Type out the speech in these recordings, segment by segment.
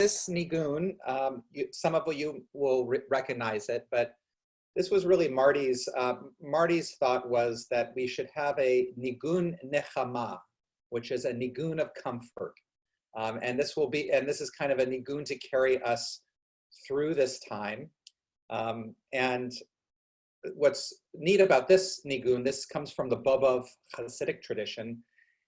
This nigun, some of you will recognize it, but this was really Marty's thought was that we should have a nigun nechama, which is a nigun of comfort. And this is kind of a nigun to carry us through this time. And what's neat about this nigun, this comes from the Bobov Hasidic tradition,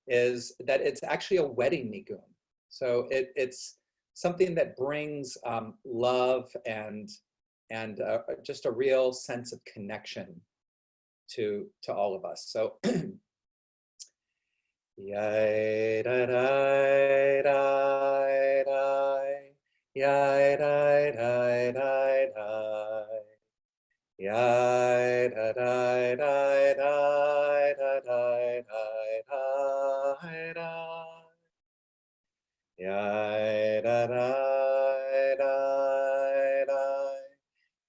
is that it's actually a wedding nigun. So it's something that brings love and just a real sense of connection to all of us. So yai da da da da, yai da da da da, yai da da da da da da da, yai da da da da,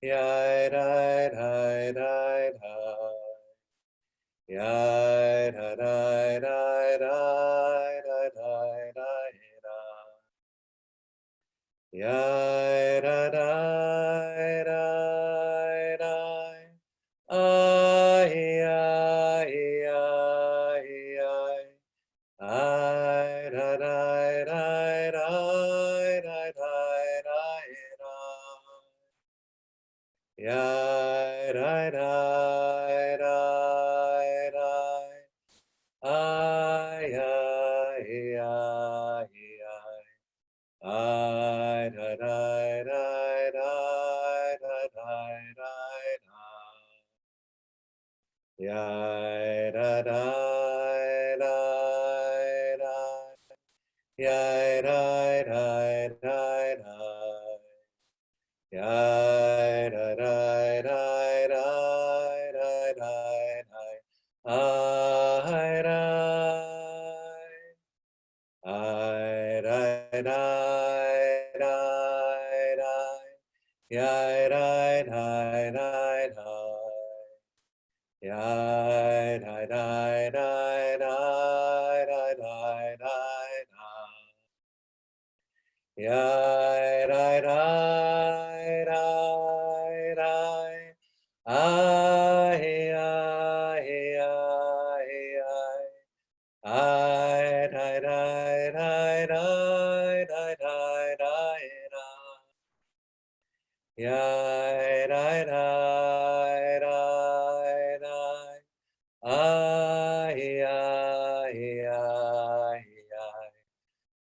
yai da da da da, yai da da da da da da, yai da da da da, ay ay ay ay, ay da da da da da da, yai da da da da, ay ay ay ay, ay da da da da da da, yai da da da da, yai da da da da, yai da da da da da da, ay da, ay da da da da, yai da da da da, yai da da da da da da da, yai da da da da, ay ay ay ay, ay da da da da da da da, yai da da da da, ay ay ay ay,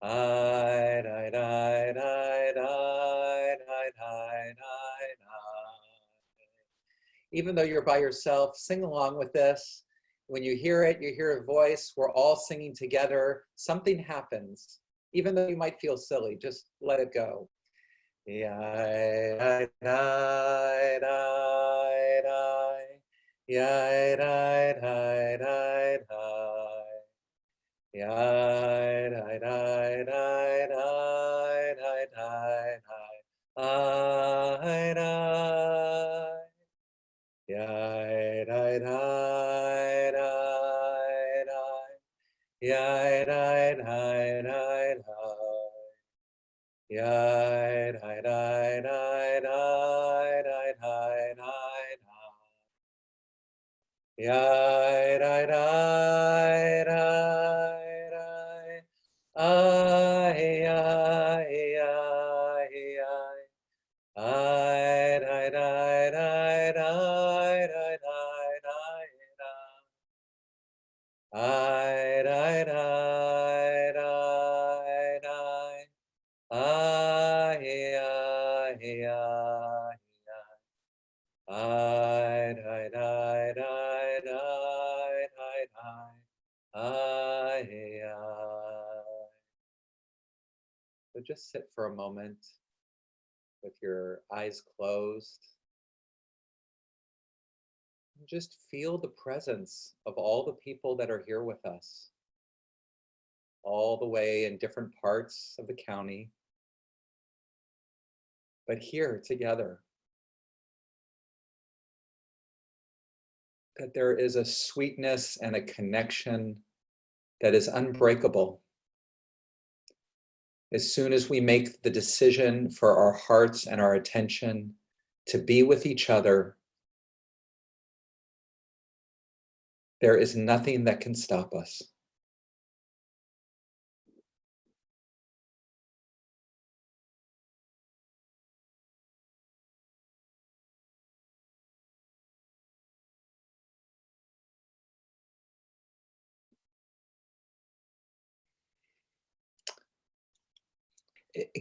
ay da da da da da da. Even though you're by yourself, sing along with this. When you hear it, you hear a voice, we're all singing together, something happens. Even though you might feel silly, just let it go. Yai da da da, yai da da da da, yai da da da da da da da, yai da da da da, yai da da da da, yai da da da da da da da, yai da da da da, ay ay ay ay, ay da da da da da da da, ay da da da da, ay ay ay, ay da da da da da, ay ay. So just sit for a moment with your eyes closed. And just feel the presence of all the people that are here with us, all the way in different parts of the county, but here together. That there is a sweetness and a connection that is unbreakable. as soon as we make the decision for our hearts and our attention to be with each other, there is nothing that can stop us.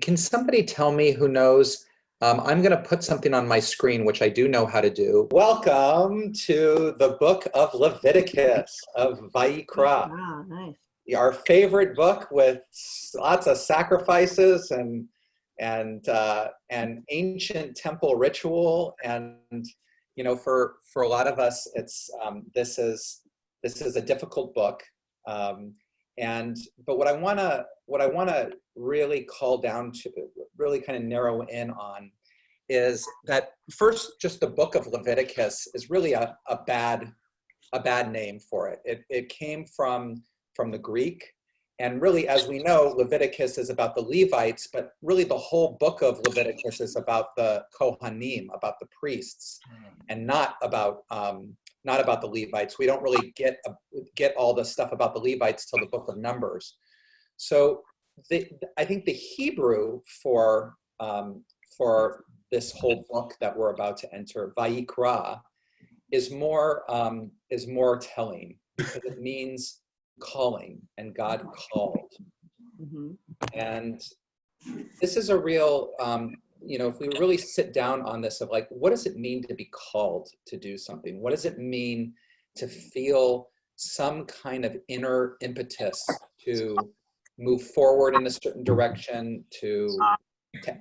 Can somebody tell me who knows? I'm going to put something on my screen, which I do know how to do. Welcome to the book of Leviticus, of Vayikra. Wow, nice. Our favorite book with lots of sacrifices and ancient temple ritual. And, you know, for a lot of us, it's this is a difficult book. But what I want to really call down to, really kind of narrow in on, is that first, just the book of Leviticus is really a bad name for it. It came from the Greek, and really, as we know, Leviticus is about the Levites, but really the whole book of Leviticus is about the Kohanim, about the priests, and not about the Levites. We don't really get all the stuff about the Levites till the book of Numbers. So I think the Hebrew for this whole book that we're about to enter, Vayikra, is more telling, because it means calling, and God called. Mm-hmm. And this is a real, if we really sit down on this of like, what does it mean to be called to do something? What does it mean to feel some kind of inner impetus to move forward in a certain direction, to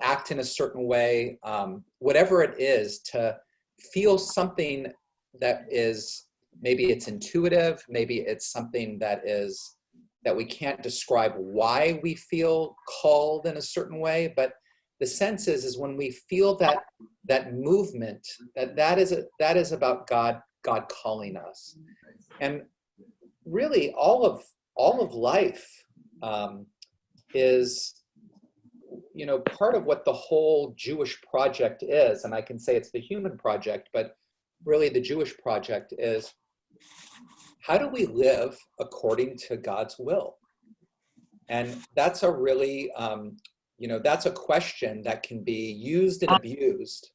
act in a certain way, whatever it is, to feel something that is, maybe it's intuitive, maybe it's something that we can't describe why we feel called in a certain way, but the sense is when we feel that movement, that is about God calling us. And really all of life is, part of what the whole Jewish project is, and I can say it's the human project, but really the Jewish project is, how do we live according to God's will? And that's a really, that's a question that can be used and abused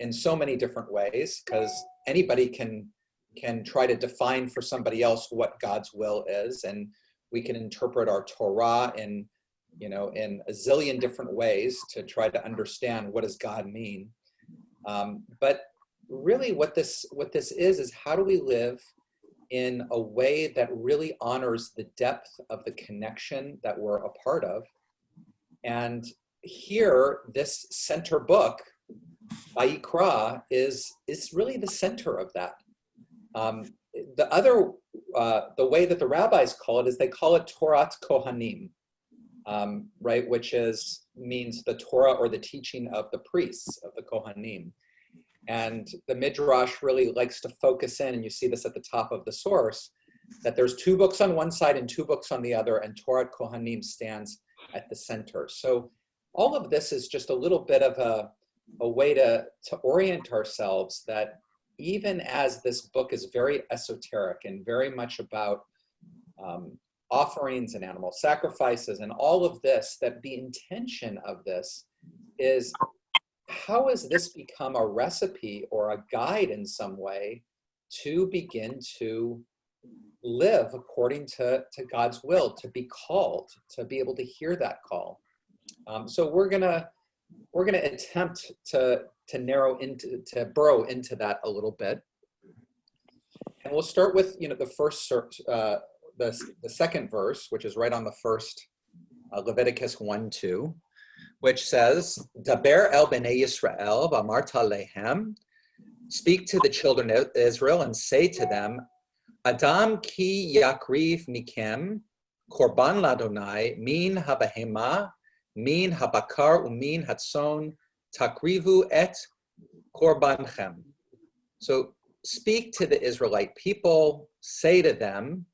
in so many different ways, because anybody can try to define for somebody else what God's will is, and we can interpret our Torah in a zillion different ways to try to understand what does God mean. But really what this is how do we live in a way that really honors the depth of the connection that we're a part of. And here, this center book, Vayikra, is really the center of that. The way that the rabbis call it is they call it Torat Kohanim, right? Which means the Torah, or the teaching of the priests, of the Kohanim. And the Midrash really likes to focus in, and you see this at the top of the source, that there's 2 books on one side and 2 books on the other, and Torah Kohanim stands at the center. So all of this is just a little bit of a way to orient ourselves, that even as this book is very esoteric and very much about offerings and animal sacrifices and all of this, that the intention of this is, how has this become a recipe or a guide in some way to begin to live according to God's will, to be called, to be able to hear that call. So we're gonna attempt to burrow into that a little bit, and we'll start with the first the second verse, which is right on the first, Leviticus 1:2. Which says, Daber el bnei Yisrael v'amarta lehem, speak to the children of Israel and say to them, Adam ki yakriv mikem, korban ladonai, min habahema, min habakar, umin hatson, takrivu et korbanchem. So speak to the Israelite people, say to them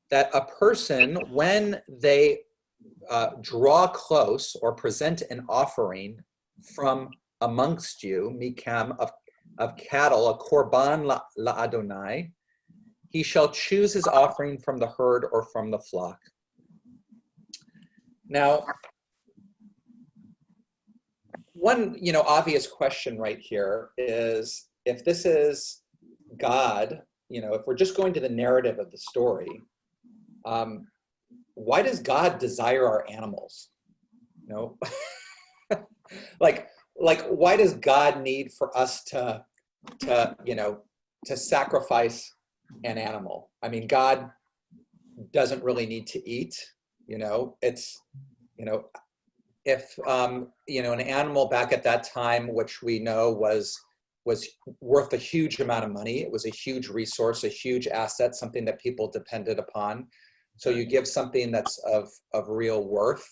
that a person, when they draw close or present an offering from amongst you, mikam, of cattle, a korban la Adonai, he shall choose his offering from the herd or from the flock. Now, one obvious question right here is, if this is God, if we're just going to the narrative of the story, why does God desire our animals? Like why does God need for us to sacrifice an animal? I mean, God doesn't really need to eat. It's if an animal back at that time, which we know was worth a huge amount of money, it was a huge resource, a huge asset, something that people depended upon. So you give something that's of real worth,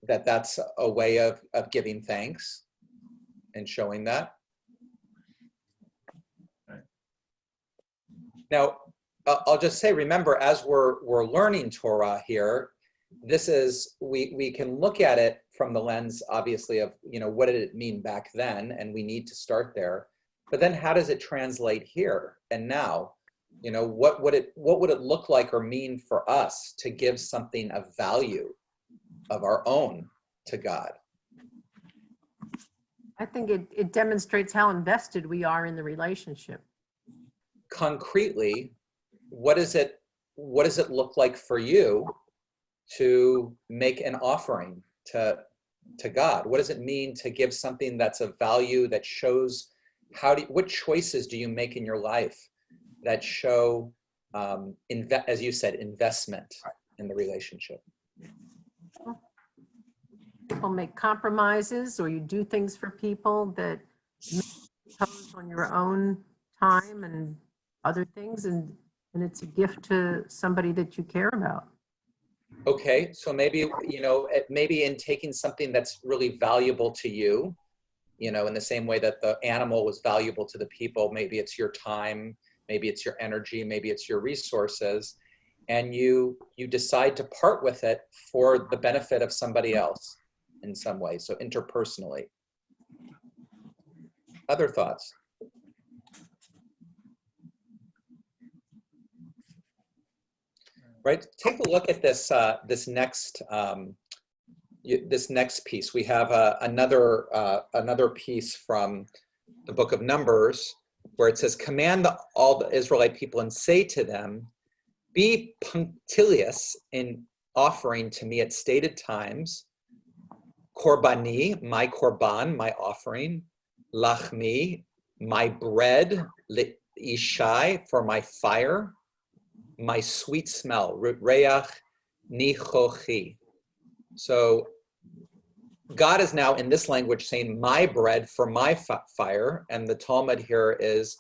that's a way of giving thanks and showing that. Now, I'll just say, remember, as we're learning Torah here, this is, we can look at it from the lens, obviously, of, what did it mean back then? And we need to start there. But then how does it translate here and now? What would it look like or mean for us to give something of value of our own to God? I think it demonstrates how invested we are in the relationship. Concretely, what does it look like for you to make an offering to God? What does it mean to give something that's of value, that shows what choices do you make in your life that show, as you said, investment in the relationship? People make compromises, or you do things for people that you impose on your own time and other things, and it's a gift to somebody that you care about. Okay, so maybe, maybe in taking something that's really valuable to you, in the same way that the animal was valuable to the people, maybe it's your time, maybe it's your energy, maybe it's your resources, and you decide to part with it for the benefit of somebody else in some way, so interpersonally. Other thoughts? Right. Take a look at this this next piece. We have another piece from the book of Numbers where it says, "Command all the Israelite people and say to them, be punctilious in offering to me at stated times. Korbani, my korban, my offering. Lachmi, my bread. Ishai, for my fire. My sweet smell, reach nichochi." So God is now in this language saying, my bread for my fire. And the Talmud here is,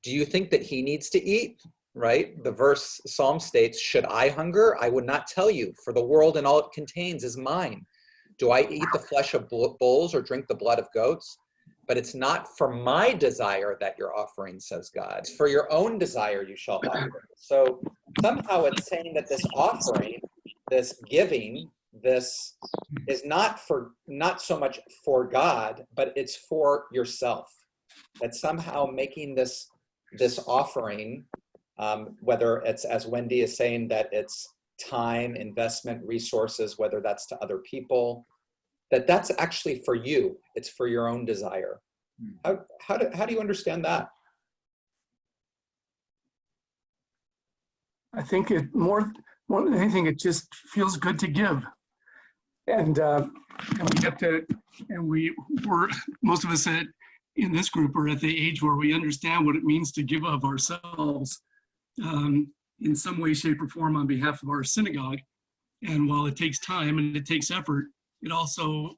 do you think that he needs to eat? Right? The verse Psalm states, should I hunger? I would not tell you, for the world and all it contains is mine. Do I eat the flesh of bulls or drink the blood of goats? But it's not for my desire that you're offering, says God. It's for your own desire you shall offer. So somehow it's saying that this offering, this giving, this is not so much for God, but it's for yourself. That somehow making this offering, whether it's, as Wendy is saying, that it's time, investment, resources, whether that's to other people, that's actually for you. It's for your own desire. How do you understand that? I think it more than anything, it just feels good to give, and we get to, and we're most of us in this group are at the age where we understand what it means to give of ourselves in some way, shape, or form on behalf of our synagogue. And while it takes time and it takes effort, it also,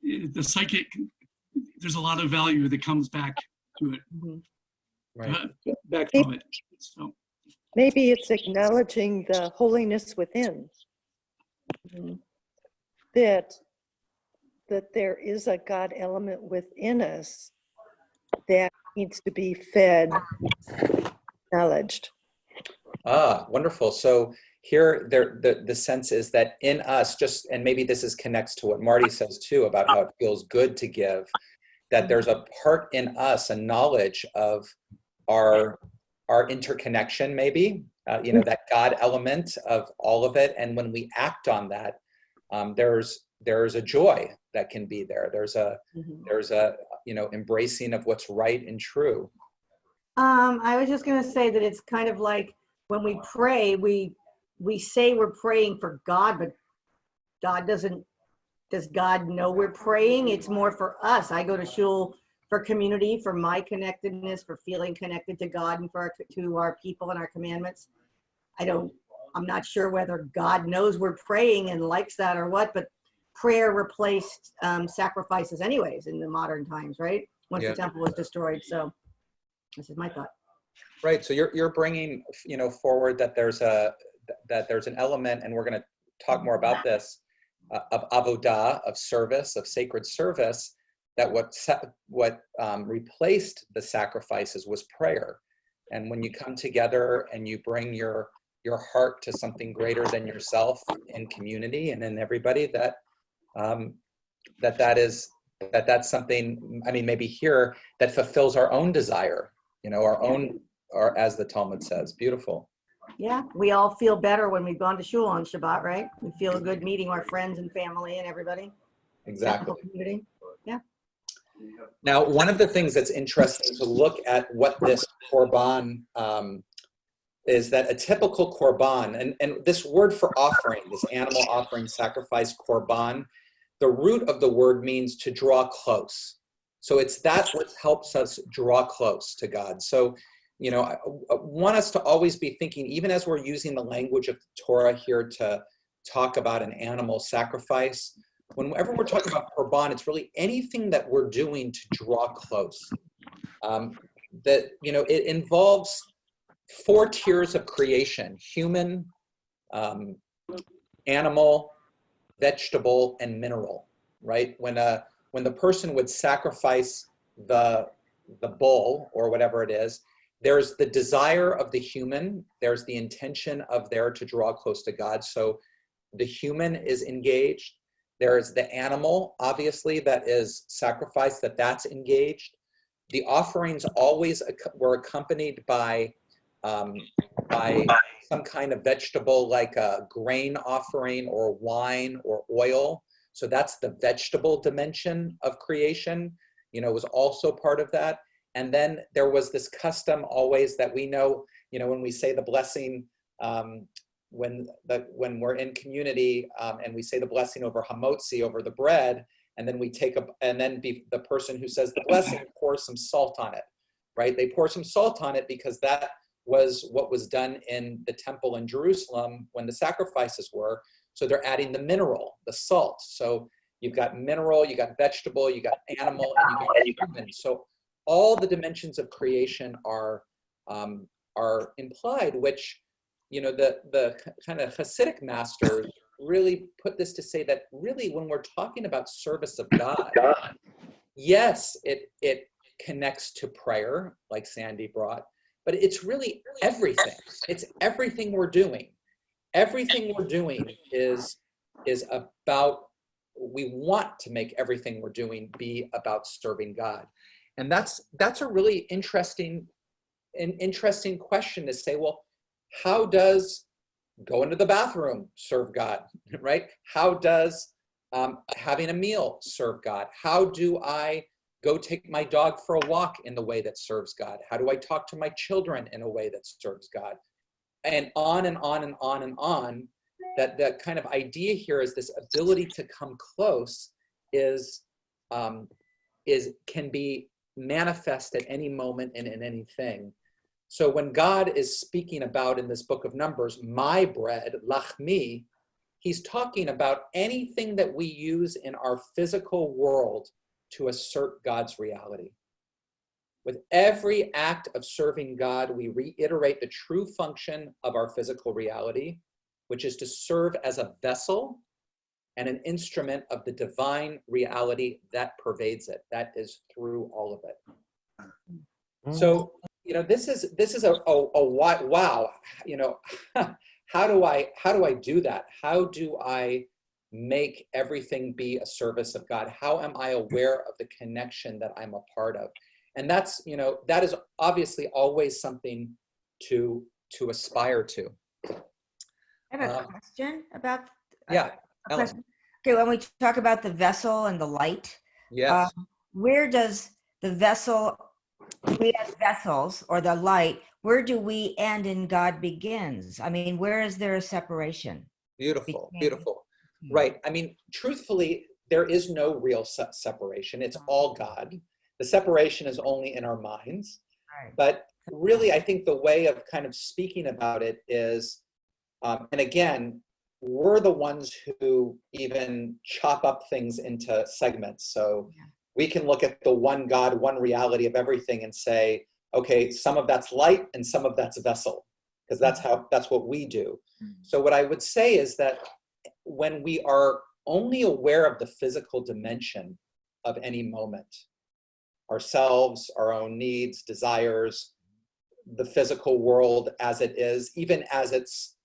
the psychic, there's a lot of value that comes back to it. Right. Back from it. So maybe it's acknowledging the holiness within. That there is a God element within us that needs to be fed, acknowledged. Ah, wonderful. So here the sense is that in us, just, and maybe this is connects to what Marty says too about how it feels good to give, that there's a part in us, a knowledge of our interconnection, maybe, that God element of all of it. And when we act on that, there's a joy that can be there. There's a embracing of what's right and true. I was just going to say that it's kind of like when we pray, we say we're praying for God, but does God know we're praying? It's more for us. I go to shul for community, for my connectedness, for feeling connected to God and to our people and our commandments. I'm not sure whether God knows we're praying and likes that or what, but prayer replaced sacrifices anyways in the modern times, right? Once the temple was destroyed. So this is my thought. Right. So you're bringing, forward that there's an element, and we're going to talk more about this, of avodah, of service, of sacred service, that what replaced the sacrifices was prayer. And when you come together and you bring your heart to something greater than yourself in community and in everybody, that's something, maybe here, that fulfills our own desire, our, as the Talmud says. Beautiful. Yeah, we all feel better when we've gone to shul on Shabbat, right? We feel good meeting our friends and family and everybody. Exactly. Community. Yeah. Now, one of the things that's interesting to look at what this korban is, that a typical korban, and this word for offering, this animal offering, sacrifice, korban, the root of the word means to draw close. So it's that what helps us draw close to God. So, I want us to always be thinking, even as we're using the language of the Torah here to talk about an animal sacrifice, whenever we're talking about korban, it's really anything that we're doing to draw close. It involves 4 tiers of creation: human, animal, vegetable, and mineral. Right? When the person would sacrifice the bull or whatever it is, there's the desire of the human, there's the intention of there to draw close to God. So the human is engaged. There's the animal, obviously, that is sacrificed, that's engaged. The offerings always were accompanied by some kind of vegetable, like a grain offering or wine or oil. So that's the vegetable dimension of creation, was also part of that. And then there was this custom always that we know, when we say the blessing, when we're in community and we say the blessing over hamotzi, over the bread, and then the person who says the blessing pours some salt on it, right? They pour some salt on it because that was what was done in the temple in Jerusalem when the sacrifices were. So they're adding the mineral, the salt. So you've got mineral, you got vegetable, you got animal, and you got human. So all the dimensions of creation are implied, which, the kind of Hasidic masters really put this to say that really when we're talking about service of God, yes, it connects to prayer, like Sandy brought, but it's really everything. It's everything we're doing. Everything we're doing is about, we want to make everything we're doing be about serving God. And that's a really interesting question to say, well, how does go into the bathroom serve God, right? How does having a meal serve God? How do I go take my dog for a walk in the way that serves God? How do I talk to my children in a way that serves God? And on and on and on and on. That kind of idea here is this ability to come close can be manifest at any moment and in anything. So when God is speaking about in this book of Numbers, my bread, lachmi, he's talking about anything that we use in our physical world to assert God's reality. With every act of serving God, we reiterate the true function of our physical reality, which is to serve as a vessel and an instrument of the divine reality that pervades it, that is through all of it. So, this is a wow, how do I do that? How do I make everything be a service of God? How am I aware of the connection that I'm a part of? And that's, that is obviously always something to aspire to. I have a question about. Yeah, a question. Okay, when we talk about the vessel and the light, yes. where does the vessel, we as vessels, or the light, where do we end and God begins? I mean, where is there a separation? Beautiful, between- beautiful. Right. I mean, truthfully, there is no real separation. It's all God. The separation is only in our minds. Right. But really, I think the way of kind of speaking about it is, and again, we're the ones who even chop up things into segments. So we can look at the one God, one reality of everything and say, okay, some of that's light and some of that's vessel, because that's what we do. So what I would say is that when we are only aware of the physical dimension of any moment, ourselves, our own needs, desires, the physical world as it is, even as it's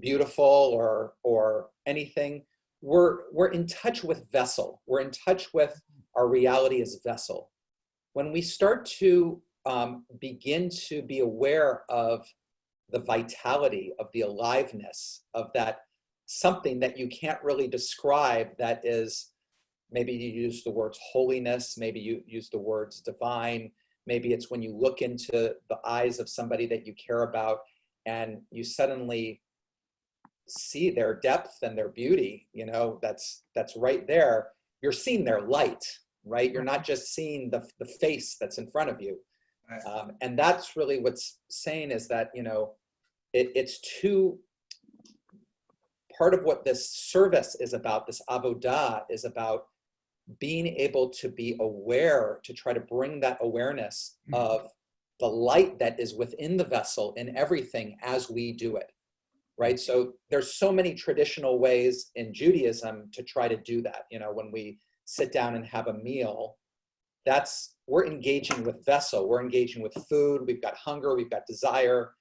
beautiful or anything, we're in touch with vessel. We're in touch with our reality as vessel. When we start to begin to be aware of the vitality, of the aliveness, of that something that you can't really describe, that is, maybe you use the words holiness, maybe you use the words divine, maybe it's when you look into the eyes of somebody that you care about and you suddenly see their depth and their beauty, that's right there. You're seeing their light, right? You're not just seeing the face that's in front of you. And that's really what's saying, is that, it's too, part of what this service is about, this avodah, is about being able to be aware, to try to bring that awareness of the light that is within the vessel in everything as we do it, right? So there's so many traditional ways in Judaism to try to do that. When we sit down and have a meal, we're engaging with vessel, we're engaging with food, we've got hunger, we've got desire,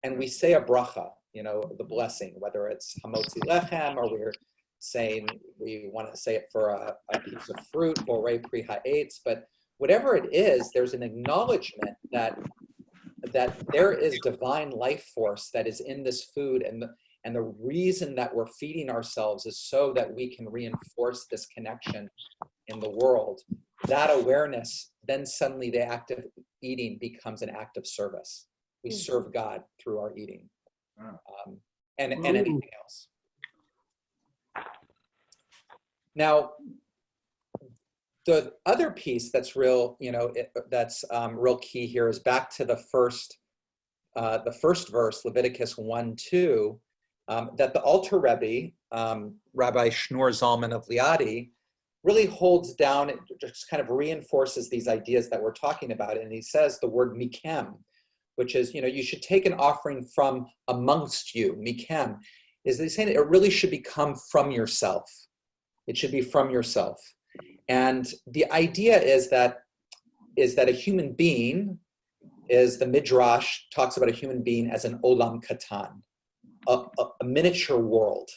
and we say a bracha, the blessing, whether it's hamotzi lechem, or we're saying, we want to say it for a piece of fruit, borei pri ha'etz, but whatever it is, there's an acknowledgement that there is divine life force that is in this food, and the reason that we're feeding ourselves is so that we can reinforce this connection in the world. That awareness, then suddenly the act of eating becomes an act of service. We serve God through our eating, and anything else. Now, the other piece that's real, that's real key here is back to the first verse, Leviticus 1:2, that the Alter Rebbe, Rabbi Shneur Zalman of Liadi, really holds down, it just kind of reinforces these ideas that we're talking about. And he says the word mikem, which is, you should take an offering from amongst you. Mikem is he's saying it really should become from yourself. It should be from yourself. And the idea is that a human being is, the Midrash talks about a human being as an olam katan, a miniature world,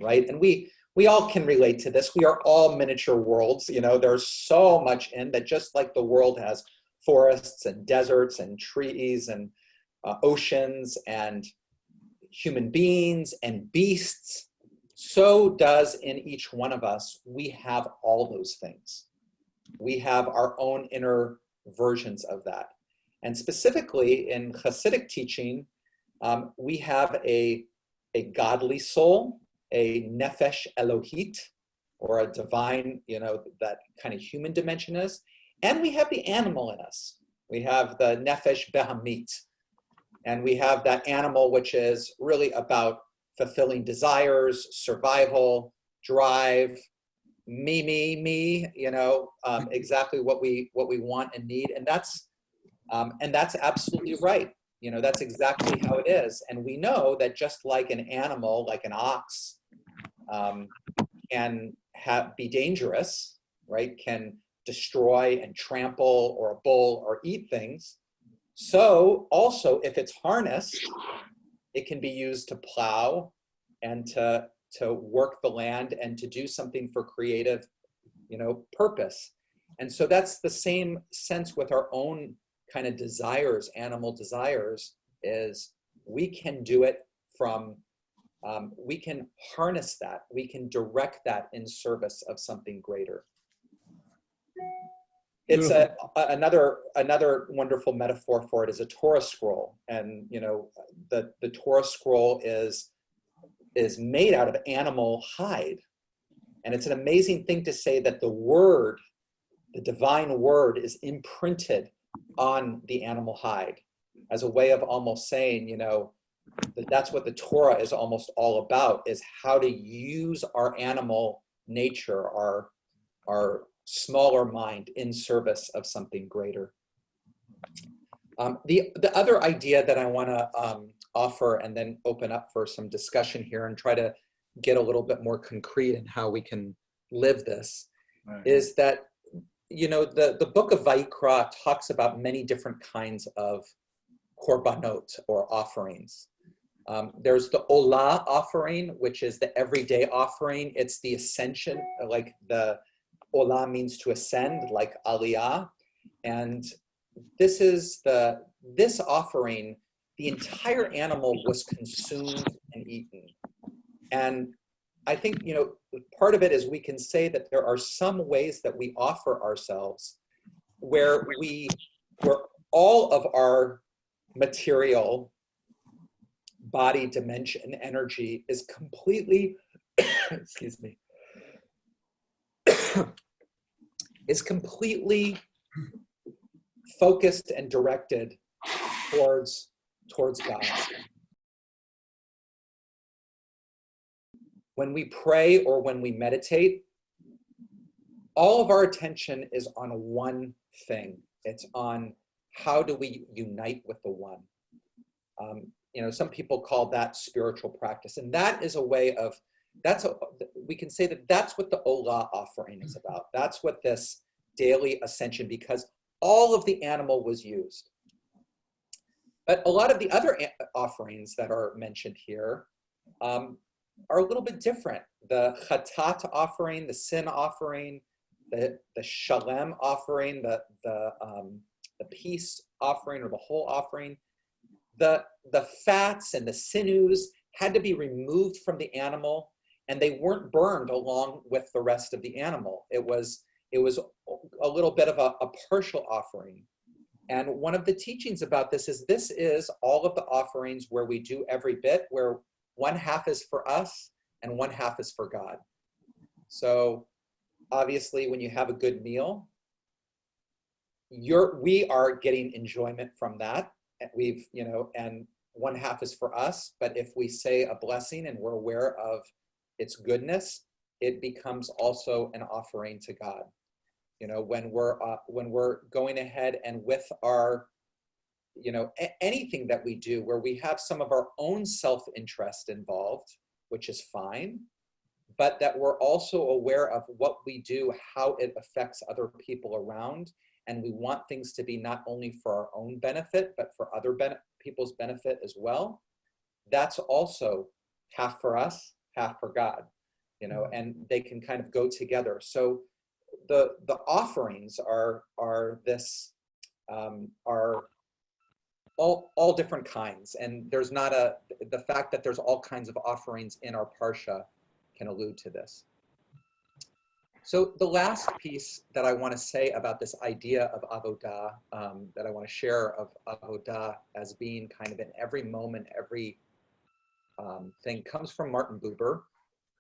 right? And we all can relate to this. We are all miniature worlds. There's so much in that, just like the world has forests and deserts and trees and oceans and human beings and beasts, so does in each one of us, we have all those things. We have our own inner versions of that. And specifically in Hasidic teaching, we have a godly soul, a nefesh Elohit, or a divine, that kind of human dimension is. And we have the animal in us. We have the nefesh behamit. And we have that animal which is really about fulfilling desires, survival, drive, me, exactly what we want and need. And that's absolutely right. That's exactly how it is. And we know that just like an animal, like an ox, can be dangerous, right? Can destroy and trample, or a bull, or eat things. So also, if it's harnessed, It can be used to plow and to work the land and to do something for creative, purpose. And so that's the same sense with our own kind of desires, animal desires, is we can do it from, we can harness that, we can direct that in service of something greater. It's another wonderful metaphor for it is a Torah scroll. And, the Torah scroll is made out of animal hide. And it's an amazing thing to say that the word, the divine word, is imprinted on the animal hide as a way of almost saying, that's what the Torah is almost all about, is how to use our animal nature, our smaller mind in service of something greater. The other idea that I want to offer and then open up for some discussion here and try to get a little bit more concrete in how we can live this is that, the book of Vayikra talks about many different kinds of korbanot or offerings. There's the Olah offering, which is the everyday offering. It's the ascension, like the Olah means to ascend, like Aliyah. And this offering, the entire animal was consumed and eaten. And I think, part of it is we can say that there are some ways that we offer ourselves where all of our material body dimension energy is completely, excuse me, is completely focused and directed towards God. When we pray or when we meditate, all of our attention is on one thing. It's on how do we unite with the one. Some people call that spiritual practice, and that is a way of, we can say that that's what the Olah offering is about. That's what this daily ascension, because all of the animal was used. But a lot of the other offerings that are mentioned here are a little bit different. The chatat offering, the sin offering, the shalem offering, the peace offering or the whole offering, the fats and the sinews had to be removed from the animal, and they weren't burned along with the rest of the animal. It was a little bit of a partial offering. And one of the teachings about this is all of the offerings where we do every bit, where one half is for us and one half is for God. So obviously when you have a good meal, we are getting enjoyment from that. And one half is for us. But if we say a blessing and we're aware of its goodness, it becomes also an offering to God. When we're going ahead and with our, anything that we do where we have some of our own self-interest involved, which is fine, but that we're also aware of what we do, how it affects other people around, and we want things to be not only for our own benefit, but for other people's benefit as well. That's also half for us, half for God, and they can kind of go together. So the offerings are all different kinds, and there's not the fact that there's all kinds of offerings in our parsha can allude to this. So the last piece that I want to say about this idea of avodah, that I want to share of avodah as being kind of in every moment, every thing, comes from Martin Buber,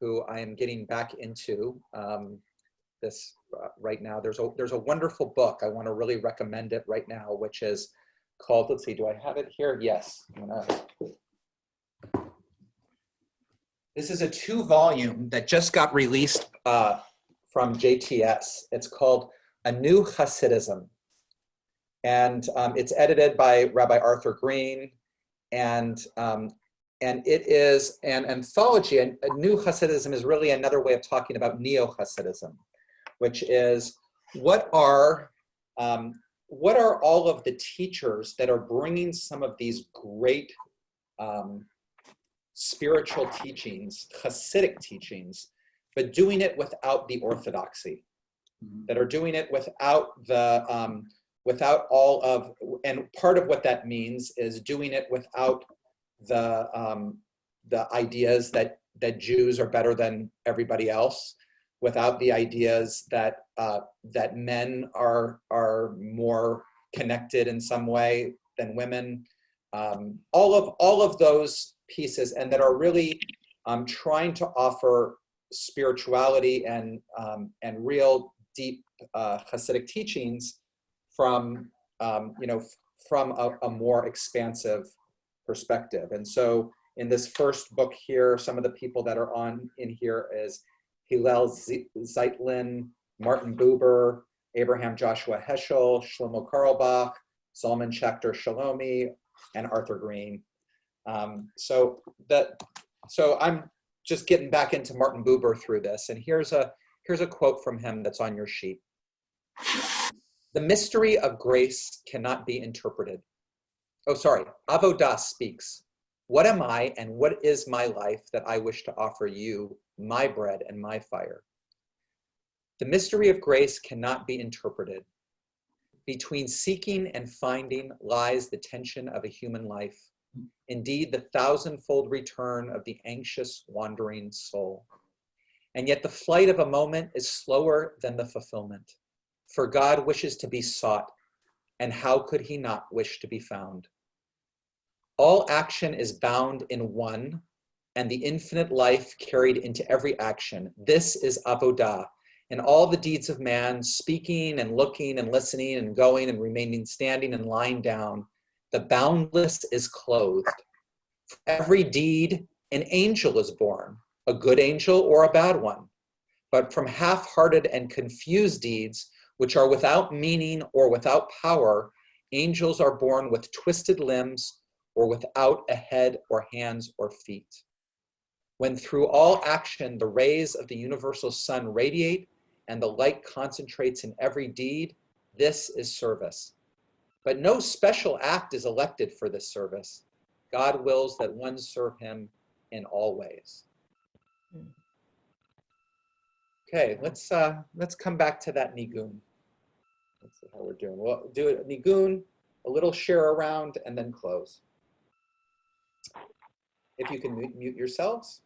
who I am getting back into this right now. There's a wonderful book. I want to really recommend it right now, which is called, let's see, do I have it here? Yes. This is a 2-volume that just got released from JTS. It's called A New Hasidism. And it's edited by Rabbi Arthur Green. And it is an anthology. And A New Hasidism is really another way of talking about Neo-Hasidism, which is what are all of the teachers that are bringing some of these great spiritual teachings, Hasidic teachings, but doing it without the orthodoxy, that are doing it without the, without all of, and part of what that means is doing it without the ideas that Jews are better than everybody else, without the ideas that that men are more connected in some way than women, all of those pieces, and that are really trying to offer spirituality and real deep Hasidic teachings from from a more expansive perspective. And so in this first book here, some of the people that are on in here is Hillel Zeitlin, Martin Buber, Abraham Joshua Heschel, Shlomo Carlebach, Zalman Schachter Shalomi, and Arthur Green. So I'm just getting back into Martin Buber through this, and here's a quote from him that's on your sheet. The mystery of grace cannot be interpreted. Oh, sorry, Avodah speaks. What am I and what is my life that I wish to offer you, my bread and my fire? The mystery of grace cannot be interpreted. Between seeking and finding lies the tension of a human life. Indeed, the thousandfold return of the anxious, wandering soul. And yet the flight of a moment is slower than the fulfillment. For God wishes to be sought, and how could he not wish to be found? All action is bound in one, and the infinite life carried into every action. This is avodah, and all the deeds of man, speaking and looking and listening and going and remaining standing and lying down, the boundless is clothed. For every deed, an angel is born, a good angel or a bad one. But from half-hearted and confused deeds, which are without meaning or without power, angels are born with twisted limbs or without a head or hands or feet. When through all action the rays of the universal sun radiate and the light concentrates in every deed, this is service. But no special act is elected for this service. God wills that one serve him in all ways. Okay, let's come back to that nigun. Let's see how we're doing. We'll do a nigun, a little share around, and then close. If you can mute yourselves.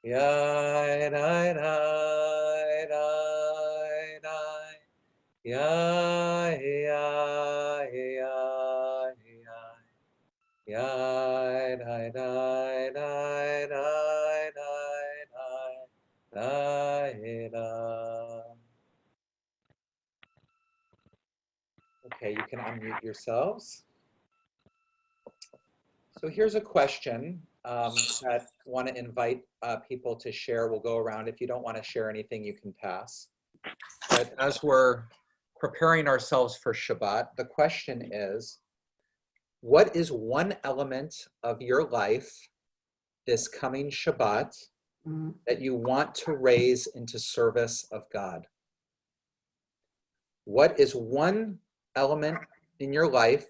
Yai, nai, nai, nai, nai. Yai, yai, yai, yai. Yai, nai, nai, nai, nai, nai, nai, nai, nai. Okay, you can unmute yourselves. So here's a question that I want to invite people to share. We'll go around. If you don't want to share anything, you can pass. But as we're preparing ourselves for Shabbat, the question is, what is one element of your life this coming Shabbat that you want to raise into service of God? What is one element in your life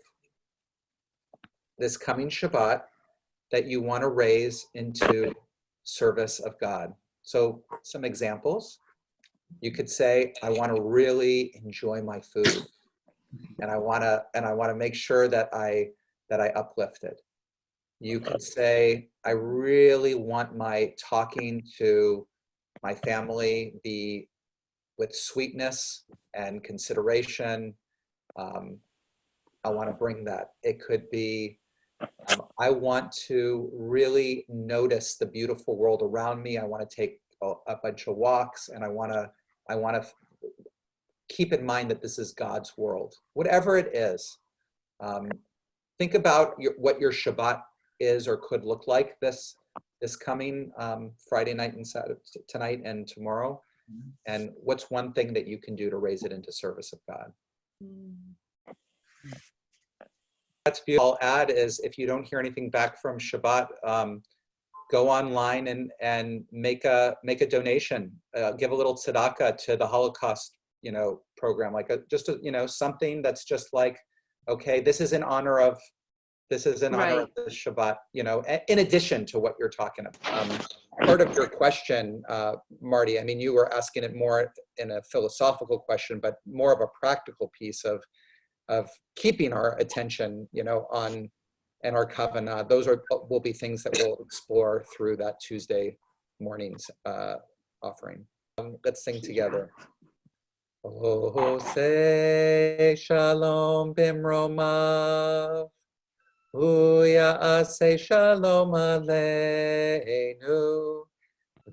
this coming Shabbat that you want to raise into service of God? So some examples. You could say, I want to really enjoy my food, and I want to make sure that I uplift it. You could say, I really want my talking to my family be with sweetness and consideration. I want to bring that. It could be, I want to really notice the beautiful world around me. I want to take a bunch of walks, and I want to keep in mind that this is God's world. Whatever it is, think about what your Shabbat is or could look like this coming Friday night and Saturday, tonight and tomorrow. And what's one thing that you can do to raise it into service of God? That's beautiful. I'll add is, if you don't hear anything back from Shabbat, go online and make a donation. Give a little tzedakah to the Holocaust, program, like just something that's just like, okay, this is in honor of the Shabbat, in addition to what you're talking about. Part of your question, Marty, I mean, you were asking it more in a philosophical question, but more of a practical piece of keeping our attention, on and our kavanah. Those will be things that we'll explore through that Tuesday morning's offering. Let's sing together. Oh, say shalom bimromav. Say shalom aleinu.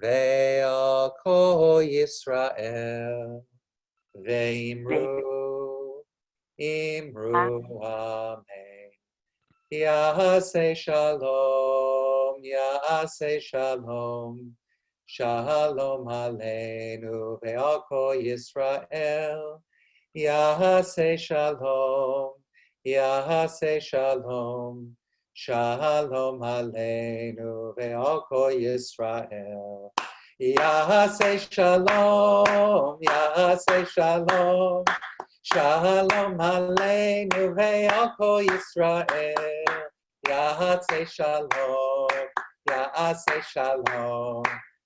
Ve'al kol Yisrael. Ve'imru. Imru. Amen. Ya'aseh shalom. Ya'aseh shalom. Shalom aleinu ve'al kol Yisrael. Ya'aseh shalom. Ya'aseh shalom. Shalom aleinu ve'al kol Yisrael. Ya'aseh shalom. Ya'aseh shalom. Shalom aleinu ve'al kol Yisrael. Ya'aseh shalom. Ya'aseh shalom.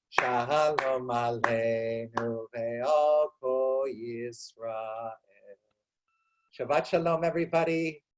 Shalom aleinu ve'al kol Yisrael. Shabbat shalom, everybody.